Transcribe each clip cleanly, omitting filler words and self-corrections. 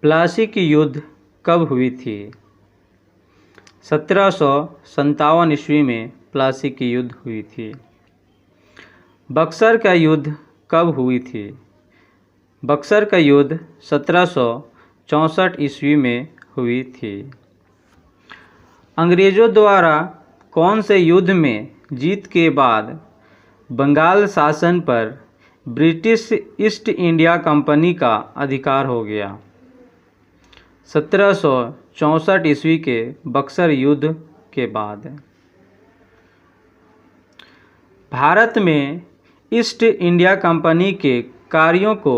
प्लासी की युद्ध कब हुई थी? 1757 ईस्वी में प्लासी की युद्ध हुई थी। बक्सर का युद्ध कब हुई थी? बक्सर का युद्ध 1764 ईस्वी में हुई थी। अंग्रेज़ों द्वारा कौन से युद्ध में जीत के बाद बंगाल शासन पर ब्रिटिश ईस्ट इंडिया कंपनी का अधिकार हो गया? 1764 ईस्वी के बक्सर युद्ध के बाद। भारत में ईस्ट इंडिया कंपनी के कार्यों को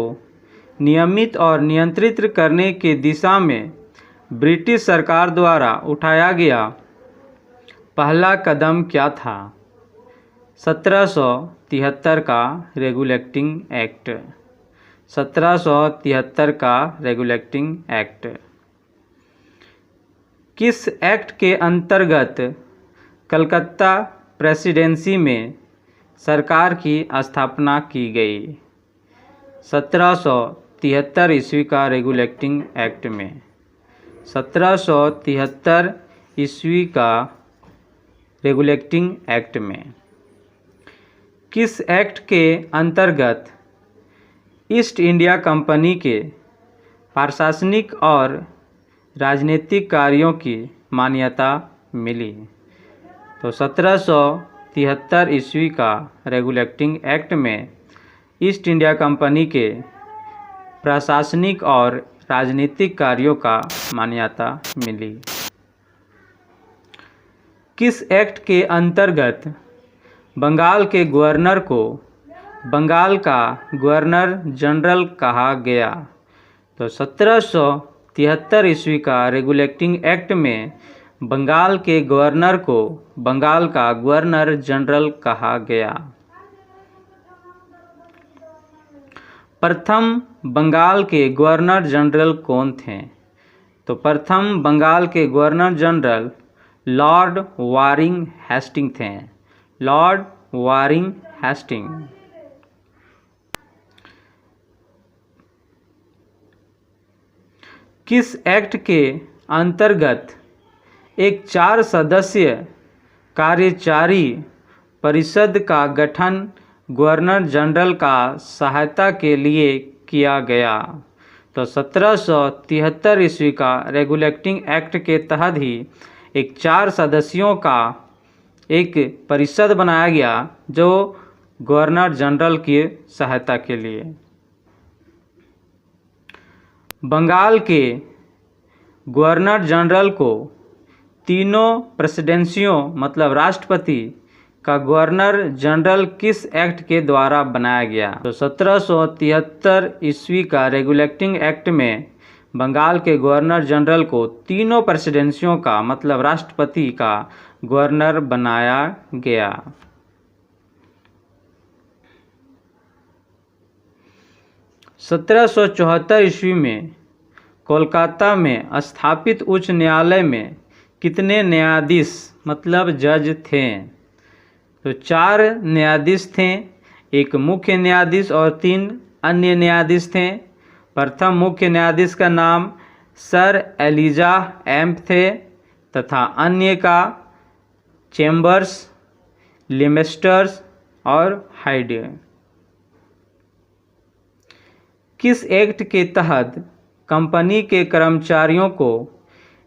नियमित और नियंत्रित करने की दिशा में ब्रिटिश सरकार द्वारा उठाया गया पहला कदम क्या था? 1773 का रेगुलेटिंग एक्ट। 1773 का रेगुलेटिंग एक्ट। किस एक्ट के अंतर्गत कलकत्ता प्रेसिडेंसी में सरकार की स्थापना की गई? 1773 ईस्वी का रेगुलेटिंग एक्ट में। 1773 ईस्वी का रेगुलेटिंग एक्ट में किस एक्ट के अंतर्गत ईस्ट इंडिया कंपनी के प्रशासनिक और राजनीतिक कार्यों की मान्यता मिली? तो 1773 ईस्वी का रेगुलेटिंग एक्ट में ईस्ट इंडिया कंपनी के प्रशासनिक और राजनीतिक कार्यों का मान्यता मिली। किस एक्ट के अंतर्गत बंगाल के गवर्नर को बंगाल का गवर्नर जनरल कहा गया? तो 1773 ईस्वी का रेगुलेटिंग एक्ट में बंगाल के गवर्नर को बंगाल का गवर्नर जनरल कहा गया। प्रथम बंगाल के गवर्नर जनरल कौन थे? तो प्रथम बंगाल के governor general Lord Warren Hastings थे। Lord Warren Hastings. किस एक्ट के अंतर्गत एक 4 सदस्यीय कार्यकारी परिषद का गठन गवर्नर जनरल का सहायता के लिए किया गया? तो 1773 ईस्वी का रेगुलेटिंग एक्ट के तहत ही एक 4 सदस्यों का एक परिषद बनाया गया जो गवर्नर जनरल की सहायता के लिए। बंगाल के गवर्नर जनरल को तीनों प्रेसिडेंसियों मतलब राष्ट्रपति का गवर्नर जनरल किस एक्ट के द्वारा बनाया गया? तो 1773 ईस्वी का रेगुलेटिंग एक्ट में बंगाल के गवर्नर जनरल को तीनों प्रेसिडेंसियों का मतलब राष्ट्रपति का गवर्नर बनाया गया। 1774 ईस्वी में कोलकाता में स्थापित उच्च न्यायालय में कितने न्यायाधीश मतलब जज थे? तो 4 न्यायाधीश थे। एक मुख्य न्यायाधीश और 3 अन्य न्यायाधीश थे। प्रथम मुख्य न्यायाधीश का नाम सर एलिजाह एम्प थे तथा अन्य का चेम्बर्स, लिमेस्टर्स और हाइड। किस एक्ट के तहत कंपनी के कर्मचारियों को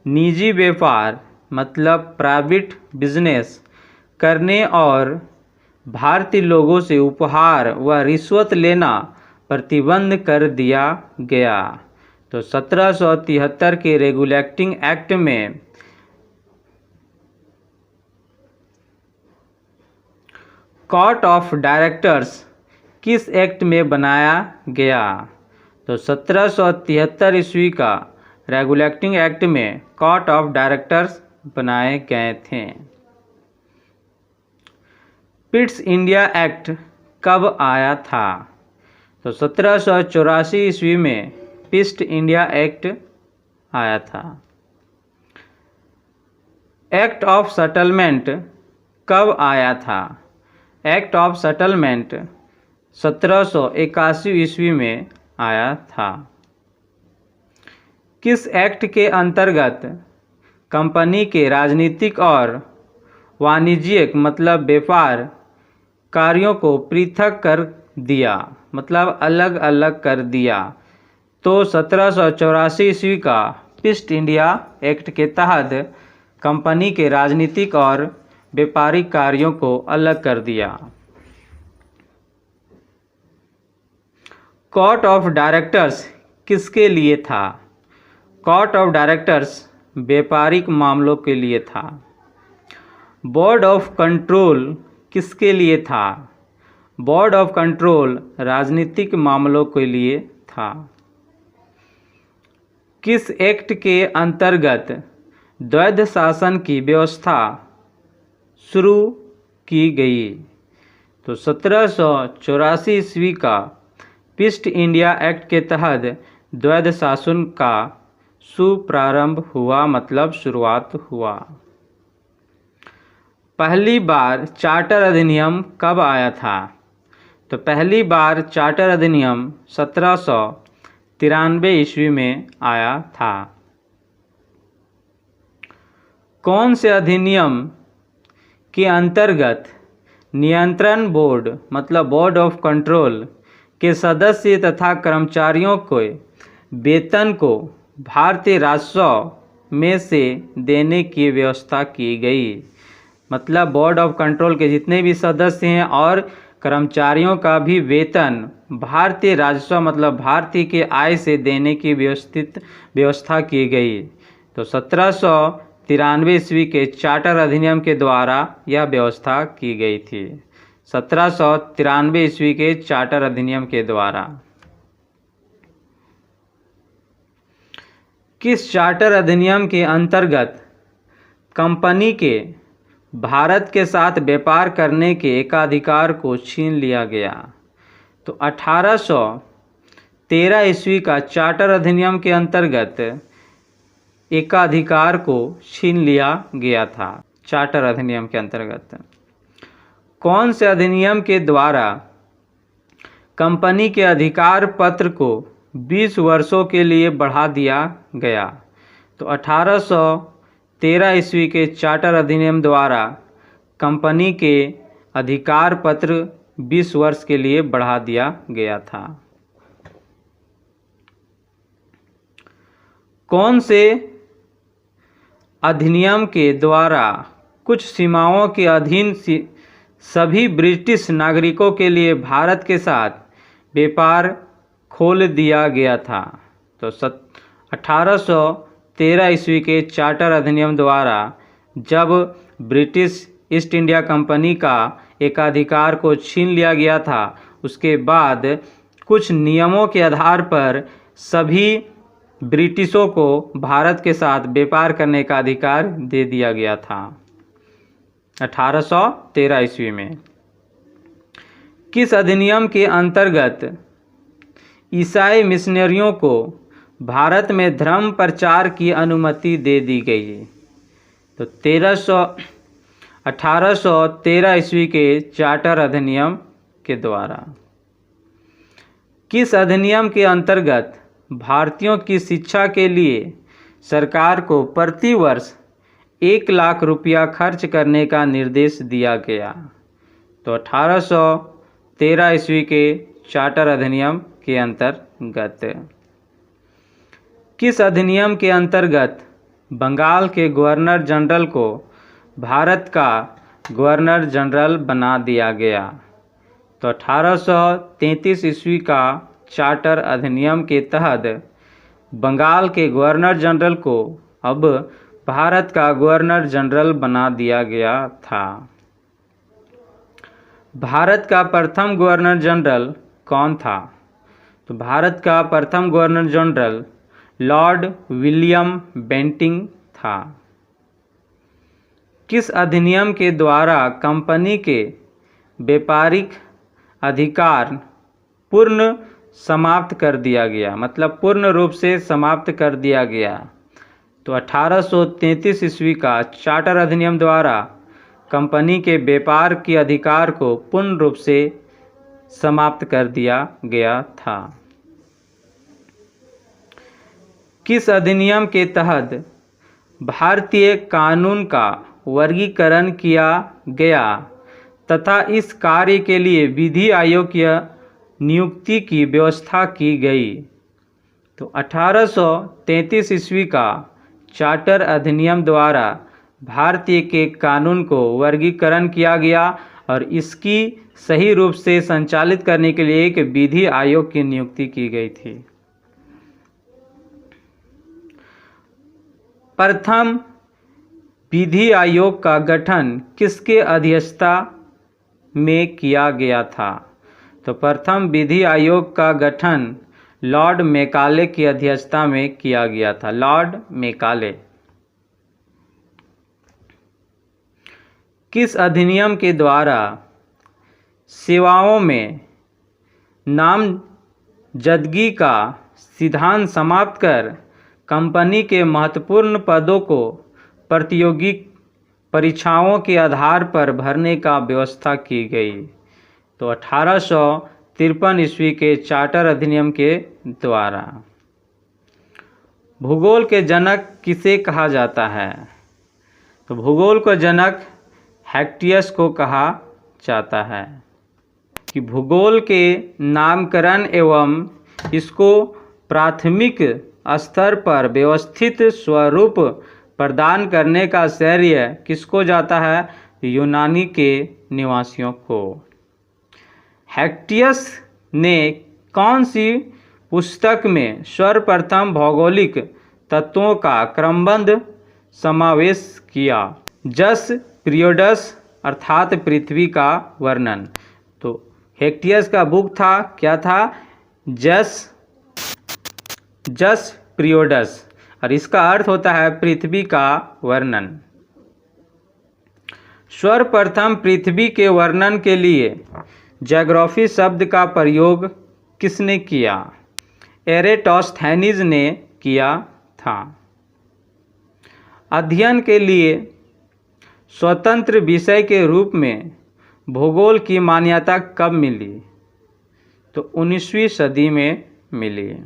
निजी व्यापार मतलब प्राइवेट बिजनेस करने और भारतीय लोगों से उपहार व रिश्वत लेना प्रतिबंध कर दिया गया? तो 1773 के रेगुलेटिंग एक्ट में कोर्ट ऑफ डायरेक्टर्स किस एक्ट में बनाया गया? तो 1773 ईस्वी का रेगुलेटिंग एक्ट में कोर्ट ऑफ डायरेक्टर्स बनाए गए थे। पिट्स इंडिया एक्ट कब आया था? तो 1784 ईस्वी में पिट्स इंडिया एक्ट आया था। एक्ट ऑफ सेटलमेंट कब आया था? एक्ट ऑफ सेटलमेंट 1781 ईस्वी में आया था। किस एक्ट के अंतर्गत कंपनी के राजनीतिक और वाणिज्यिक मतलब व्यापार कार्यों को पृथक कर दिया, मतलब अलग अलग कर दिया? तो 1784 ईस्वी का ईस्ट इंडिया एक्ट के तहत कंपनी के राजनीतिक और व्यापारिक कार्यों को अलग कर दिया। कोर्ट ऑफ डायरेक्टर्स किसके लिए था? कोर्ट ऑफ डायरेक्टर्स व्यापारिक मामलों के लिए था। बोर्ड ऑफ कंट्रोल किसके लिए था? बोर्ड ऑफ कंट्रोल राजनीतिक मामलों के लिए था। किस एक्ट के अंतर्गत द्वैध शासन की व्यवस्था शुरू की गई? तो 1784 ईस्वी का ईस्ट इंडिया एक्ट के तहत द्वैध शासन का शुभारंभ हुआ, मतलब शुरुआत हुआ। पहली बार चार्टर अधिनियम कब आया था? तो पहली बार चार्टर अधिनियम 1793 ईस्वी में आया था। कौन से अधिनियम के अंतर्गत नियंत्रण बोर्ड मतलब बोर्ड ऑफ कंट्रोल के सदस्य तथा कर्मचारियों के वेतन को भारतीय राजस्व में से देने की व्यवस्था की गई? मतलब बोर्ड ऑफ कंट्रोल के जितने भी सदस्य हैं और कर्मचारियों का भी वेतन भारतीय राजस्व मतलब भारतीय के आय से देने की व्यवस्था की गई। तो 1793 ईस्वी के चार्टर अधिनियम के द्वारा यह व्यवस्था की गई थी। 1793 ईस्वी के चार्टर अधिनियम के द्वारा। किस चार्टर अधिनियम के अंतर्गत कंपनी के भारत के साथ व्यापार करने के एकाधिकार को छीन लिया गया? तो 1813 ईस्वी का चार्टर अधिनियम के अंतर्गत एकाधिकार को छीन लिया गया था। चार्टर अधिनियम के अंतर्गत कौन से अधिनियम के द्वारा कंपनी के अधिकार पत्र को 20 वर्षों के लिए बढ़ा दिया गया? तो 1813 ईस्वी के चार्टर अधिनियम द्वारा कंपनी के अधिकार पत्र 20 वर्ष के लिए बढ़ा दिया गया था। कौन से अधिनियम के द्वारा कुछ सीमाओं के अधीन सभी ब्रिटिश नागरिकों के लिए भारत के साथ व्यापार खोल दिया गया था? तो 1813 ईस्वी के चार्टर अधिनियम द्वारा जब ब्रिटिश ईस्ट इंडिया कंपनी का एकाधिकार को छीन लिया गया था, उसके बाद कुछ नियमों के आधार पर सभी ब्रिटिशों को भारत के साथ व्यापार करने का अधिकार दे दिया गया था 1813 ईस्वी में। किस अधिनियम के अंतर्गत ईसाई मिशनरियों को भारत में धर्म प्रचार की अनुमति दे दी गई? तो 1813 ईस्वी के चार्टर अधिनियम के द्वारा। किस अधिनियम के अंतर्गत भारतीयों की शिक्षा के लिए सरकार को प्रति वर्ष 1 लाख रुपया खर्च करने का निर्देश दिया गया? तो 1813 ईस्वी के चार्टर अधिनियम के अंतर्गत। किस अधिनियम के अंतर्गत बंगाल के गवर्नर जनरल को भारत का गवर्नर जनरल बना दिया गया? तो 1833 ईस्वी का चार्टर अधिनियम के तहत बंगाल के गवर्नर जनरल को अब भारत का गवर्नर जनरल बना दिया गया था। भारत का प्रथम गवर्नर जनरल कौन था? तो भारत का प्रथम governor general Lord William Bentinck था। किस अधिनियम के द्वारा कंपनी के व्यापारिक अधिकार पूर्ण समाप्त कर दिया गया, मतलब पूर्ण रूप से समाप्त कर दिया गया? तो 1833 ईस्वी का चार्टर अधिनियम द्वारा कंपनी के व्यापार के अधिकार को पूर्ण रूप से समाप्त कर दिया गया था। किस अधिनियम के तहत भारतीय कानून का वर्गीकरण किया गया तथा इस कार्य के लिए विधि आयोग की नियुक्ति की व्यवस्था की गई? तो 1833 ईस्वी का चार्टर अधिनियम द्वारा भारतीय के कानून को वर्गीकरण किया गया और इसकी सही रूप से संचालित करने के लिए एक विधि आयोग की नियुक्ति की गई थी। प्रथम विधि आयोग का गठन किसके अध्यक्षता में किया गया था? तो प्रथम विधि आयोग का गठन लॉर्ड मैकाले की अध्यक्षता में किया गया था। Lord Macaulay. किस अधिनियम के द्वारा सेवाओं में नामजदगी का सिद्धांत समाप्त कर कंपनी के महत्वपूर्ण पदों को प्रतियोगी परीक्षाओं के आधार पर भरने का व्यवस्था की गई? तो 1853 ईस्वी के चार्टर अधिनियम के द्वारा। भूगोल के जनक किसे कहा जाता है? तो भूगोल का जनक हेक्टियस को कहा जाता है। कि भूगोल के नामकरण एवं इसको प्राथमिक स्तर पर व्यवस्थित स्वरूप प्रदान करने का श्रेय किसको जाता है? यूनानी के निवासियों को। हेक्टियस ने कौन सी पुस्तक में सर्वप्रथम भौगोलिक तत्वों का क्रमबद्ध समावेश किया? जस पीरियड्स अर्थात पृथ्वी का वर्णन। तो हेक्टियस का बुक था, क्या था? जस पीरियड्स, और इसका अर्थ होता है पृथ्वी का वर्णन। सर्वप्रथम पृथ्वी के वर्णन के लिए ज्योग्राफी शब्द का प्रयोग किसने किया? एरेटोस्थेनीज ने किया था। अध्ययन के लिए स्वतंत्र विषय के रूप में भूगोल की मान्यता कब मिली? तो 19वीं सदी में मिली।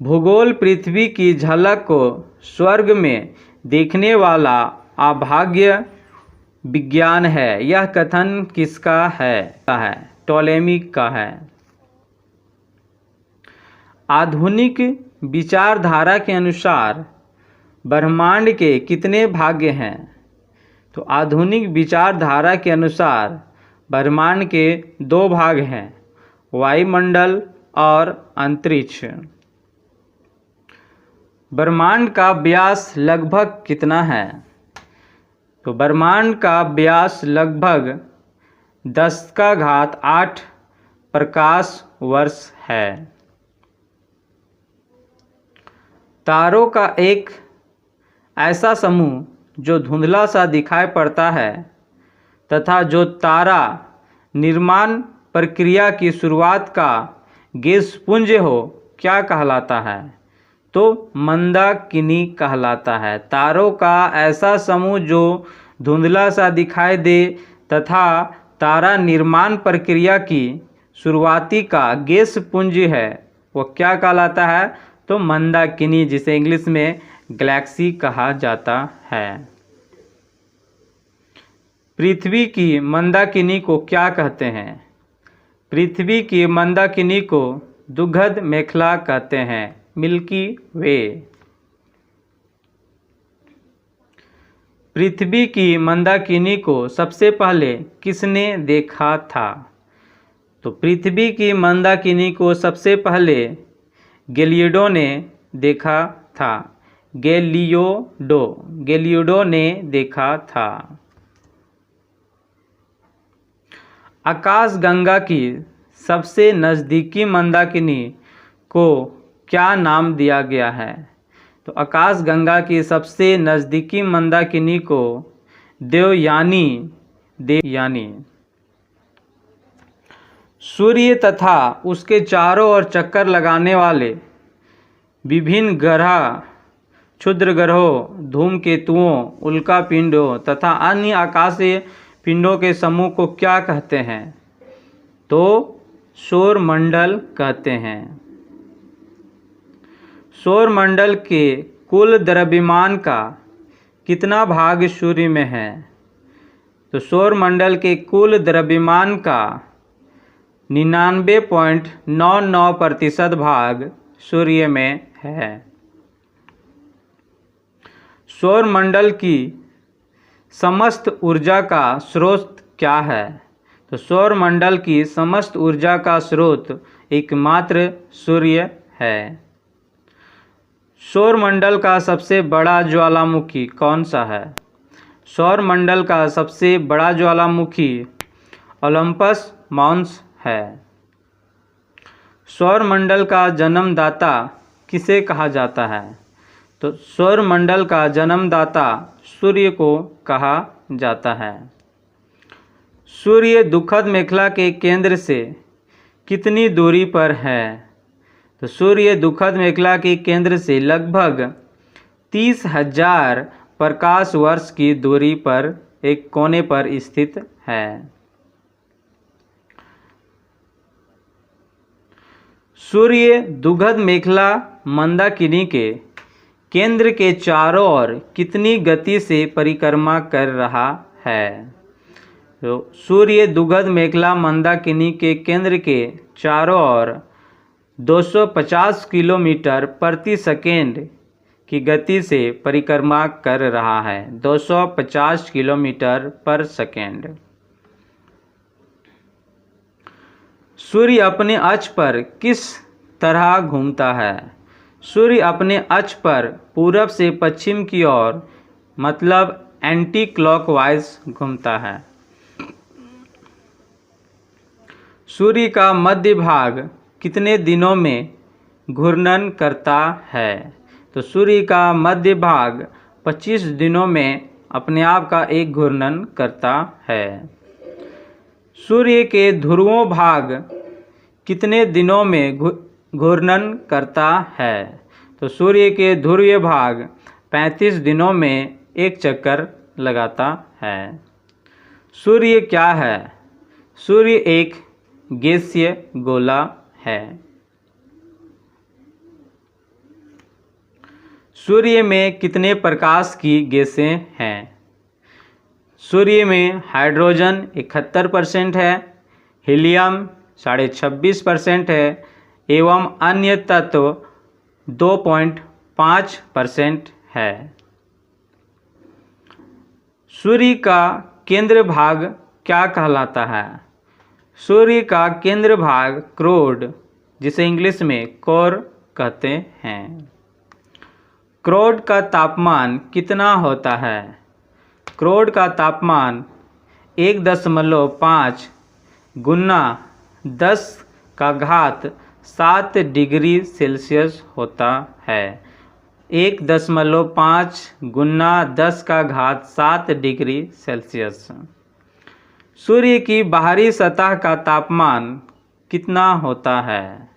भूगोल पृथ्वी की झलक को स्वर्ग में देखने वाला अभाग्य विज्ञान है। यह कथन किसका है? टॉलेमी का है। आधुनिक विचारधारा के अनुसार ब्रह्मांड के कितने भाग हैं? तो आधुनिक विचारधारा के अनुसार ब्रह्मांड के 2 भाग हैं, वायुमंडल और अंतरिक्ष। ब्रह्मांड का व्यास लगभग कितना है? तो ब्रह्मांड का व्यास लगभग 10⁸ प्रकाश वर्ष है। तारों का एक ऐसा समूह जो धुंधला सा दिखाई पड़ता है तथा जो तारा निर्माण प्रक्रिया की शुरुआत का गैस पुंज हो, क्या कहलाता है? तो मंदाकिनी कहलाता है। तारों का ऐसा समूह जो धुंधला सा दिखाई दे तथा तारा निर्माण प्रक्रिया की शुरुआती का गैस पुंज है, वो क्या कहलाता है? तो मंदाकिनी, जिसे इंग्लिश में गैलेक्सी कहा जाता है। पृथ्वी की मंदाकिनी को क्या कहते हैं? पृथ्वी की मंदाकिनी को दुग्ध मेखला कहते हैं, मिल्की वे। पृथ्वी की मंदाकिनी को सबसे पहले किसने देखा था? तो पृथ्वी की मंदाकिनी को सबसे पहले गैलीलियो ने देखा था। गैलीलियो ने देखा था। आकाशगंगा की सबसे नज़दीकी मंदाकिनी को क्या नाम दिया गया है? तो आकाशगंगा की सबसे नज़दीकी मंदाकिनी को देवयानी। सूर्य तथा उसके चारों ओर चक्कर लगाने वाले विभिन्न ग्रह, क्षुद्र ग्रहों, धूमकेतुओं, उल्कापिंडों तथा अन्य आकाशीय पिंडों के समूह को क्या कहते हैं? तो सौरमंडल कहते हैं। सौरमंडल के कुल द्रव्यमान का कितना भाग सूर्य में है? तो सौरमंडल के कुल द्रव्यमान का 99.99% भाग सूर्य में है। सौरमंडल की समस्त ऊर्जा का स्रोत क्या है? तो सौरमंडल की समस्त ऊर्जा का स्रोत एकमात्र सूर्य है। सौरमंडल का सबसे बड़ा ज्वालामुखी कौन सा है? सौरमंडल का सबसे बड़ा ज्वालामुखी ओलंपस मॉन्स है। सौरमंडल का जन्मदाता किसे कहा जाता है? तो सौरमंडल का जन्मदाता सूर्य को कहा जाता है। सूर्य दुखद मेखला के केंद्र से कितनी दूरी पर है? तो सूर्य दुखद मेखला के केंद्र से लगभग 30,000 प्रकाश वर्ष की दूरी पर एक कोने पर स्थित है। सूर्य दुखद मेखला मंदाकिनी के केंद्र के चारों ओर कितनी गति से परिक्रमा कर रहा है? तो सूर्य दुखद मेखला मंदाकिनी के केंद्र के चारों ओर 250 किलोमीटर प्रति सेकेंड की गति से परिक्रमा कर रहा है। 250 किलोमीटर पर सेकेंड। सूर्य अपने अक्ष पर किस तरह घूमता है? सूर्य अपने अक्ष पर पूरब से पश्चिम की ओर मतलब एंटी क्लॉकवाइज घूमता है। सूर्य का मध्य भाग कितने दिनों में घूर्णन करता है? तो सूर्य का मध्य भाग 25 दिनों में अपने आप का एक घूर्णन करता है। सूर्य के ध्रुवों भाग कितने दिनों में घूर्णन करता है? तो सूर्य के ध्रुवीय भाग 35 दिनों में एक चक्कर लगाता है। सूर्य क्या है? सूर्य एक गैसीय गोला है। सूर्य में कितने प्रकाश की गैसें हैं? सूर्य में हाइड्रोजन 71% है, हीलियम 26.5% है एवं अन्य तत्व 2.5% है। सूर्य का केंद्र भाग क्या कहलाता है? सूर्य का केंद्र भाग क्रोड, जिसे इंग्लिश में कोर कहते हैं। क्रोड का तापमान कितना होता है? क्रोड का तापमान 1.5 गुना 10⁻7 डिग्री सेल्सियस होता है। 1.5 गुना 10⁻7 डिग्री सेल्सियस। सूर्य की बाहरी सतह का तापमान कितना होता है?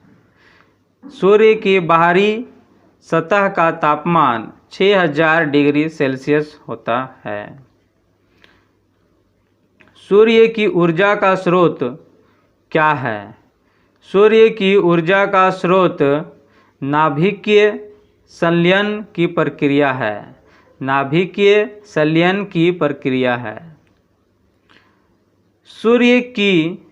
सूर्य की बाहरी सतह का तापमान 6000 डिग्री सेल्सियस होता है। सूर्य की ऊर्जा का स्रोत क्या है? सूर्य की ऊर्जा का स्रोत नाभिकीय संलयन की प्रक्रिया है। नाभिकीय संलयन की प्रक्रिया है। सूर्य की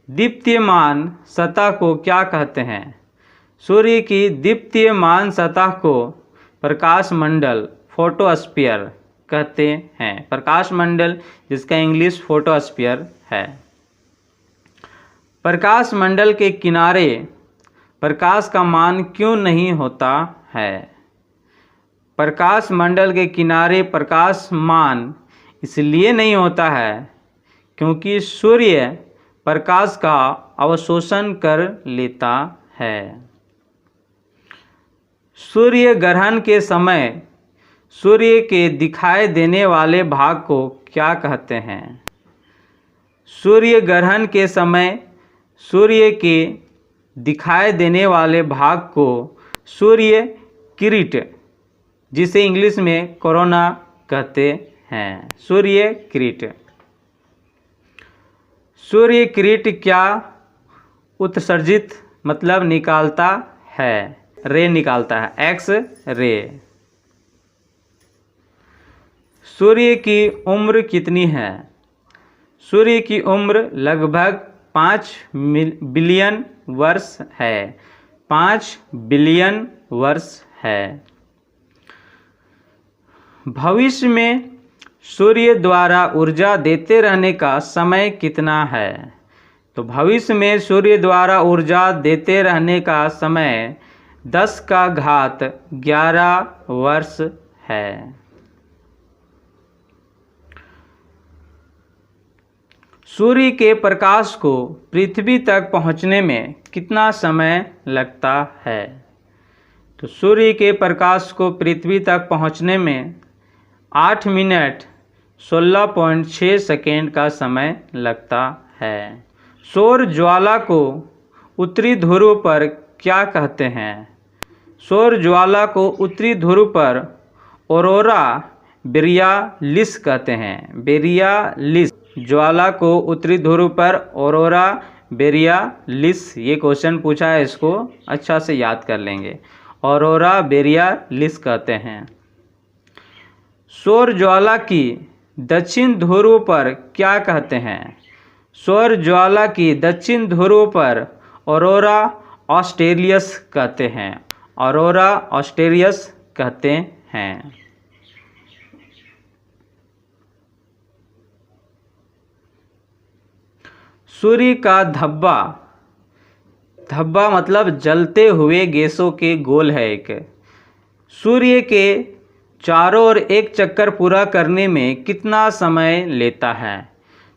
दीप्तिमान सतह को क्या कहते हैं? सूर्य की दीप्तिमान सतह को प्रकाश मंडल फोटोस्फीयर कहते हैं। प्रकाश मंडल जिसका इंग्लिश फोटोस्फीयर है। प्रकाश मंडल के किनारे प्रकाश का मान क्यों नहीं होता है? प्रकाश मंडल के किनारे प्रकाश मान इसलिए नहीं होता है क्योंकि सूर्य प्रकाश का अवशोषण कर लेता है। सूर्य ग्रहण के समय सूर्य के दिखाई देने वाले भाग को क्या कहते हैं? सूर्य ग्रहण के समय सूर्य के दिखाई देने वाले भाग को सूर्य किरीट, जिसे इंग्लिश में कोरोना कहते हैं। सूर्य किरीट। सूर्य किरीट क्या उत्सर्जित मतलब निकालता है? रे निकालता है, एक्स रे। सूर्य की उम्र कितनी है? सूर्य की उम्र लगभग 5 बिलियन वर्ष है, 5 बिलियन वर्ष है। भविष्य में सूर्य द्वारा ऊर्जा देते रहने का समय कितना है? तो भविष्य में सूर्य द्वारा ऊर्जा देते रहने का समय 10⁻11 वर्ष है। सूर्य के प्रकाश को पृथ्वी तक पहुंचने में कितना समय लगता है? तो सूर्य के प्रकाश को पृथ्वी तक पहुंचने में 8 मिनट 16.6 सेकेंड का समय लगता है। सौर ज्वाला को उत्तरी ध्रुव पर क्या कहते हैं? सौर ज्वाला को उत्तरी ध्रुव पर ऑरोरा बोरियालिस कहते हैं, बोरियालिस। ज्वाला को उत्तरी ध्रुव पर ऑरोरा बोरियालिस, ये क्वेश्चन पूछा है, इसको अच्छा से याद कर लेंगे, ऑरोरा बोरियालिस कहते हैं। सौर ज्वाला की दक्षिण ध्रुव पर क्या कहते हैं? सौर ज्वाला की दक्षिण ध्रुव पर ऑरोरा ऑस्ट्रेलियस कहते हैं, ऑरोरा ऑस्ट्रेलियस कहते हैं। सूर्य का धब्बा, धब्बा मतलब जलते हुए गैसों के गोल है एक, सूर्य के चारों ओर एक चक्कर पूरा करने में कितना समय लेता है?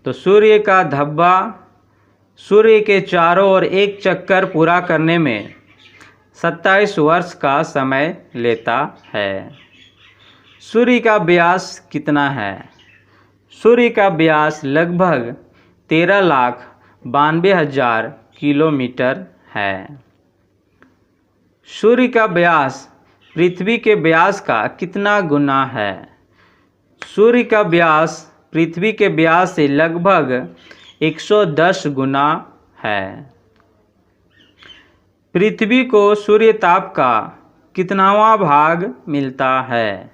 तो सूर्य का धब्बा सूर्य के चारों ओर एक चक्कर पूरा करने में 27 वर्ष का समय लेता है। सूर्य का व्यास कितना है? सूर्य का व्यास लगभग 13,92,000 किलोमीटर है। सूर्य का व्यास पृथ्वी के व्यास का कितना गुना है? सूर्य का व्यास पृथ्वी के व्यास से लगभग 110 गुना है। पृथ्वी को सूर्य ताप का कितनावां भाग मिलता है?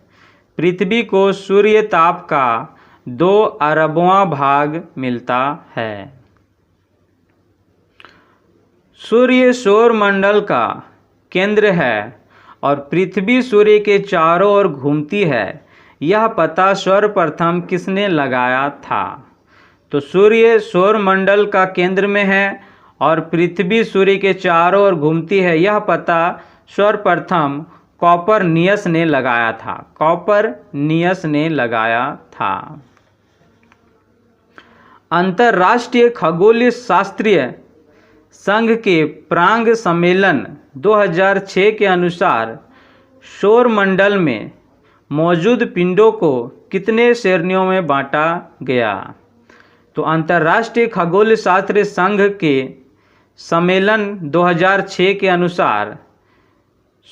पृथ्वी को सूर्य ताप का 2 अरबवां भाग मिलता है। सूर्य सौर मंडल का केंद्र है और पृथ्वी सूर्य के चारों ओर घूमती है, यह पता सर्वप्रथम किसने लगाया था? तो सूर्य सौर मंडल का केंद्र में है और पृथ्वी सूर्य के चारों ओर घूमती है, यह पता सर्वप्रथम कॉपरनिकस ने लगाया था, कॉपरनिकस ने लगाया था। अंतर्राष्ट्रीय खगोलीय शास्त्रीय संघ के प्रांग सम्मेलन 2006 के अनुसार सौर मंडल में मौजूद पिंडों को कितने श्रेणियों में बांटा गया? तो अंतर्राष्ट्रीय खगोलीय शास्त्रीय संघ के सम्मेलन 2006 के अनुसार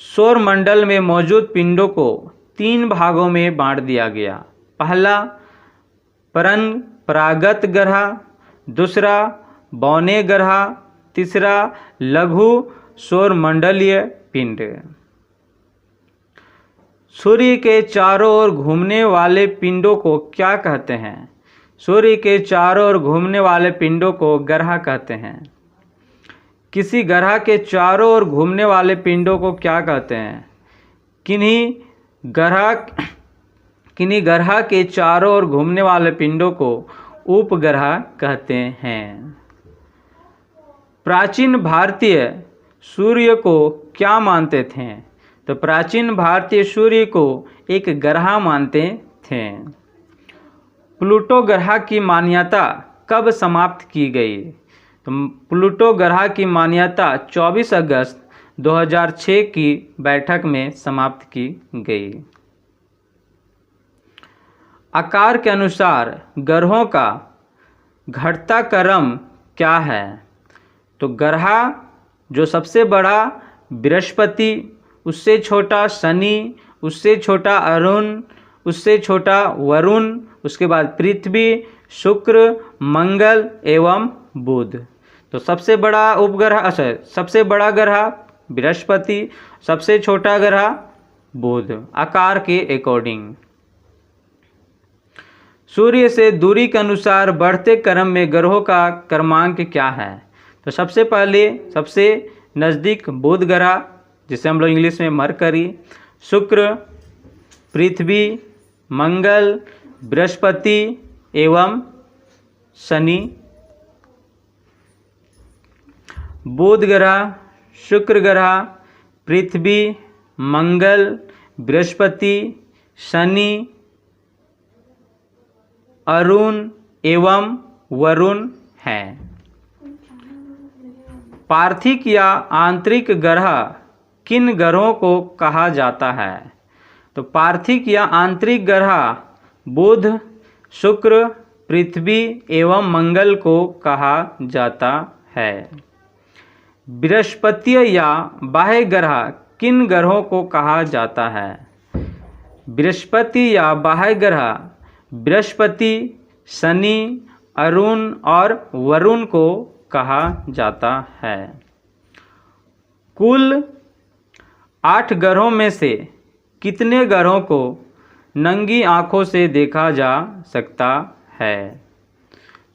सौर मंडल में मौजूद पिंडों को 3 भागों में बांट दिया गया। पहला परंपरागत ग्रह, दूसरा बौने ग्रह, तीसरा लघु सौरमंडलीय पिंड। सूर्य के चारों ओर घूमने वाले पिंडों को क्या कहते हैं? सूर्य के चारों ओर घूमने वाले पिंडों को ग्रह कहते हैं। किसी ग्रह के चारों ओर घूमने वाले पिंडों को क्या कहते हैं? किन्हीं ग्रह के चारों ओर घूमने वाले पिंडों को उपग्रह कहते हैं। प्राचीन भारतीय सूर्य को क्या मानते थे? तो प्राचीन भारतीय सूर्य को एक ग्रह मानते थे। प्लूटो ग्रह की मान्यता कब समाप्त की गई? तो प्लूटो ग्रह की मान्यता 24 अगस्त 2006 की बैठक में समाप्त की गई। आकार के अनुसार ग्रहों का घटता क्रम क्या है? तो ग्रह जो सबसे बड़ा बृहस्पति, उससे छोटा शनि, उससे छोटा अरुण, उससे छोटा वरुण, उसके बाद पृथ्वी, शुक्र, मंगल एवं बुध। तो सबसे बड़ा उपग्रह, सबसे बड़ा ग्रह बृहस्पति, सबसे छोटा ग्रह बुध, आकार के अकॉर्डिंग। सूर्य से दूरी के अनुसार बढ़ते क्रम में ग्रहों का क्रमांक क्या है? तो सबसे पहले सबसे नज़दीक बुध ग्रह, जिसे हम लोग इंग्लिश में मरकरी, शुक्र, पृथ्वी, मंगल, बृहस्पति एवं शनि। बुध ग्रह, शुक्र ग्रह, पृथ्वी, मंगल, बृहस्पति, शनि, अरुण एवं वरुण हैं। पार्थिक या आंतरिक ग्रह किन ग्रहों को कहा जाता है? तो पार्थिक या आंतरिक ग्रह बुध, शुक्र, पृथ्वी एवं मंगल को कहा जाता है। बृहस्पति या बाह्य ग्रह किन ग्रहों को कहा जाता है? बृहस्पति या बाह्य ग्रह बृहस्पति, शनि, अरुण और वरुण को कहा जाता है। कुल 8 ग्रहों में से कितने ग्रहों को नंगी आंखों से देखा जा सकता है?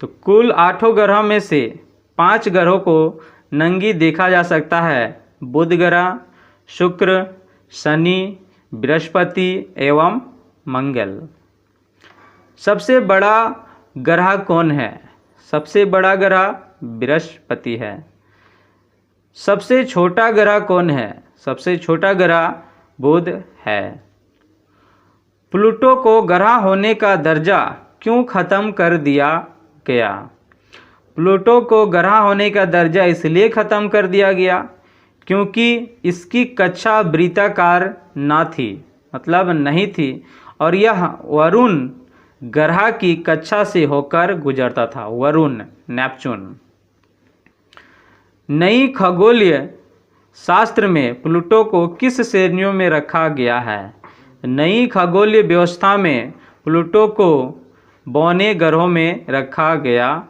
तो कुल 8 ग्रहों में से 5 ग्रहों को नंगी देखा जा सकता है। बुध ग्रह, शुक्र, शनि, बृहस्पति एवं मंगल। सबसे बड़ा ग्रह कौन है? सबसे बड़ा ग्रह बृहस्पति है। सबसे छोटा ग्रह कौन है? सबसे छोटा ग्रह बुध है। प्लूटो को ग्रह होने का दर्जा क्यों खत्म कर दिया गया? प्लूटो को ग्रह होने का दर्जा इसलिए खत्म कर दिया गया क्योंकि इसकी कक्षा वृत्ताकार ना थी, मतलब नहीं थी, और यह वरुण ग्रह की कक्षा से होकर गुजरता था। वरुण, नेपच्यून। नई खगोलीय शास्त्र में प्लूटो को किस श्रेणियों में रखा गया है? नई खगोलीय व्यवस्था में प्लूटो को बौने ग्रहों में रखा गया